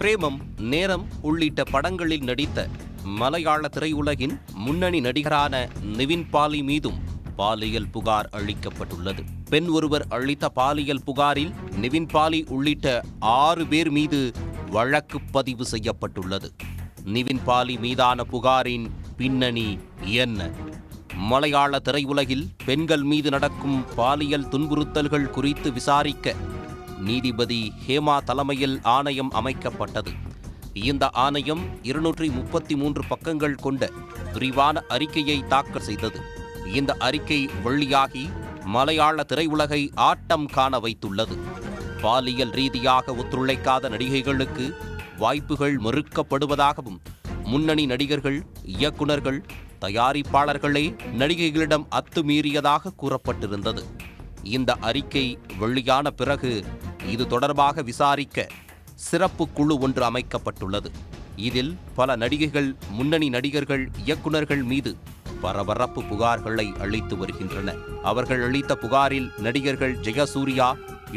பிரேமம், நேரம் உள்ளிட்ட படங்களில் நடித்த மலையாள திரையுலகின் முன்னணி நடிகரான நிவின் பாலி மீதும் பாலியல் புகார் அளிக்கப்பட்டுள்ளது. பெண் ஒருவர் அளித்த பாலியல் புகாரில் நிவின் பாலி உள்ளிட்ட 6 பேர் மீது வழக்கு பதிவு செய்யப்பட்டுள்ளது. நிவின் பாலி மீதான புகாரின் பின்னணி என்ன? மலையாள திரையுலகில் பெண்கள் மீது நடக்கும் பாலியல் துன்புறுத்தல்கள் குறித்து விசாரிக்க நீதிபதி ஹேமா தலைமையில் ஆணையம் அமைக்கப்பட்டது. இந்த ஆணையம் 233 பக்கங்கள் கொண்ட விரிவான அறிக்கையை தாக்கல் செய்தது. இந்த அறிக்கை வெளியாகி மலையாள திரையுலகை ஆட்டம் காண வைத்துள்ளது. பாலியல் ரீதியாக ஒத்துழைக்காத நடிகைகளுக்கு வாய்ப்புகள் மறுக்கப்படுவதாகவும், முன்னணி நடிகர்கள், இயக்குநர்கள், தயாரிப்பாளர்களே நடிகைகளிடம் அத்துமீறியதாக கூறப்பட்டிருந்தது. இந்த அறிக்கை வெளியான பிறகு இது தொடர்பாக விசாரிக்க சிறப்பு குழு ஒன்று அமைக்கப்பட்டுள்ளது. இதில் பல நடிகைகள், முன்னணி நடிகர்கள், இயக்குநர்கள் மீது பரபரப்பு புகார்களை அளித்து வருகின்றனர். அவர்கள் அளித்த புகாரில் நடிகர்கள் ஜெயசூர்யா,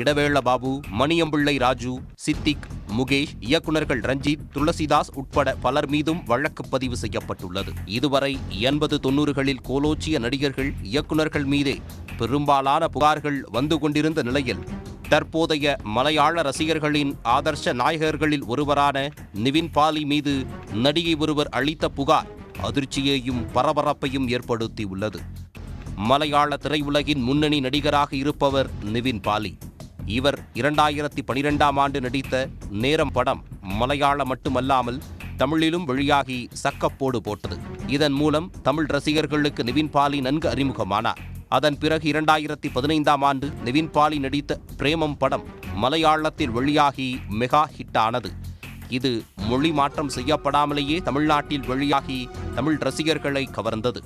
இடவேள பாபு, மணியம்பிள்ளை ராஜு, சித்திக், முகேஷ், இயக்குநர்கள் ரஞ்சித், துளசிதாஸ் உட்பட பலர் மீதும் வழக்கு பதிவு செய்யப்பட்டுள்ளது. இதுவரை 80-90களில் கோலோச்சிய நடிகர்கள், இயக்குநர்கள் மீதே பெரும்பாலான புகார்கள் வந்து கொண்டிருந்த நிலையில் தற்போதைய மலையாள ரசிகர்களின் ஆதர்ஷ நாயகர்களில் ஒருவரான நிவின் பாலி மீது நடிகை ஒருவர் அளித்த புகார் அதிர்ச்சியையும் பரபரப்பையும் ஏற்படுத்தியுள்ளது. மலையாள திரையுலகின் முன்னணி நடிகராக இருப்பவர் நிவின் பாலி. இவர் 2012ஆம் ஆண்டு நடித்த நேரம் படம் மலையாளம் மட்டுமல்லாமல் தமிழிலும் வெளியாகி சக்கப்போடு போட்டது. இதன் மூலம் தமிழ் ரசிகர்களுக்கு நிவின் பாலி நன்கு அறிமுகமானார். அதன் பிறகு 2015ஆம் ஆண்டு நிவின் பாலி நடித்த பிரேமம் படம் மலையாளத்தில் வெளியாகி மெகா ஹிட் ஆனது. இது மொழி மாற்றம் செய்யப்படாமலேயே தமிழ்நாட்டில் வெளியாகி தமிழ் ரசிகர்களை கவர்ந்தது.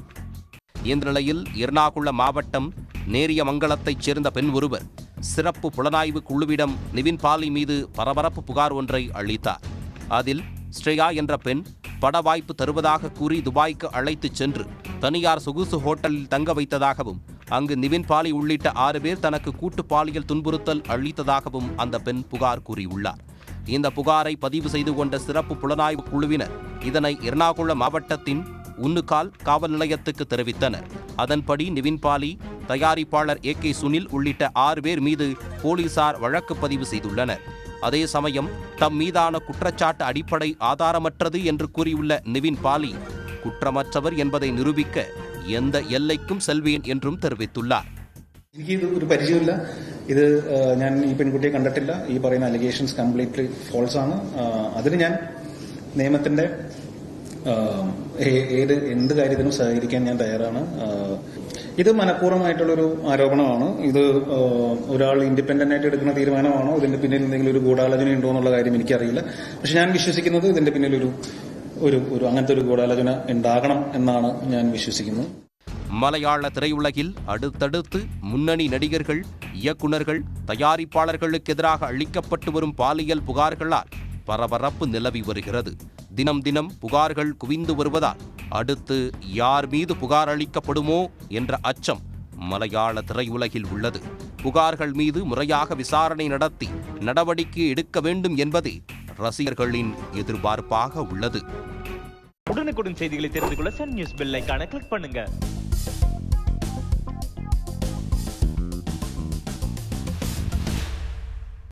இந்த நிலையில் எர்ணாகுளம் மாவட்டம் நேரியமங்கலத்தைச் சேர்ந்த பெண் ஒருவர் சிறப்பு புலனாய்வு குழுவிடம் நிவின் பாலி மீது பரபரப்பு புகார் ஒன்றை அளித்தார். அதில் ஸ்ரேயா என்ற பெண் பட வாய்ப்பு தருவதாக கூறி துபாய்க்கு அழைத்துச் சென்று தனியார் சொகுசு ஹோட்டலில் தங்க வைத்ததாகவும், அங்கு நிவின் பாலி உள்ளிட்ட 6 பேர் தனக்கு கூட்டு பாலியல் துன்புறுத்தல் அளித்ததாகவும் அந்த பெண் புகார் கூறியுள்ளார். இந்த புகாரை பதிவு செய்து கொண்ட சிறப்பு புலனாய்வு குழுவினர் இதனை எர்ணாகுளம் மாவட்டத்தின் உன்னுகால் காவல் நிலையத்துக்கு தெரிவித்தனர். அதன்படி நிவின் பாலி, தயாரிப்பாளர் AK சுனில் உள்ளிட்ட 6 பேர் மீது போலீசார் வழக்கு பதிவு செய்துள்ளனர். அதே சமயம் தம் மீதான குற்றச்சாட்டு அடிப்படை ஆதாரமற்றது என்று கூறியுள்ள நிவின் பாலி, குற்றமற்றவர் என்பதை நிரூபிக்க எந்த எல்லைக்கும் செல்வேன் என்றும் தெரிவித்துள்ளார். എനിക്ക് ഒരു പരിചയമില്ല. ഇത് ഞാൻ ഈ പെൺകുട്ടിയെ കണ്ടിട്ടില്ല. ഈ പറയുന്ന അലിഗേഷൻസ് കംപ്ലീറ്റ്ലി ഫോൾസ് ആണ്. അതിന് ഞാൻ നിയമത്തിന്റെ എന്ത് കാര്യത്തിനും സഹകരിക്കാൻ ഞാൻ തയ്യാറാണ്. ഇത് മനഃപൂർവ്വമായിട്ടുള്ളൊരു ആരോപണമാണ്. ഇത് ഒരാൾ ഇൻഡിപെൻഡന്റ് ആയിട്ട് എടുക്കുന്ന തീരുമാനമാണോ, ഇതിന്റെ പിന്നിൽ എന്തെങ്കിലും ഒരു ഗൂഢാലോചന ഉണ്ടോ എന്നുള്ള കാര്യം എനിക്കറിയില്ല. പക്ഷെ ഞാൻ വിശ്വസിക്കുന്നത് ഇതിന്റെ പിന്നിൽ ഒരു അങ്ങനത്തെ ഒരു ഗൂഢാലോചന ഉണ്ടാകണം എന്നാണ് ഞാൻ വിശ്വസിക്കുന്നത്. மலையாள திரையுலகில் அடுத்தடுத்து முன்னணி நடிகர்கள், இயக்குநர்கள், தயாரிப்பாளர்களுக்கு எதிராக அளிக்கப்பட்டு வரும் பாலியல் புகார்களால் பரபரப்பு நிலவி வருகிறது. தினம் தினம் புகார்கள் குவிந்து வருவதால் அடுத்து யார் மீது புகார் அளிக்கப்படுமோ என்ற அச்சம் மலையாள திரையுலகில் உள்ளது. புகார்கள் மீது முறையாக விசாரணை நடத்தி நடவடிக்கை எடுக்க வேண்டும் என்பதே ரசிகர்களின் எதிர்பார்ப்பாக உள்ளது. உடனுக்குடன் செய்திகளை தெரிந்து கொள்ள சன் நியூஸ் பெல் ஐகானை கிளிக் பண்ணுங்க.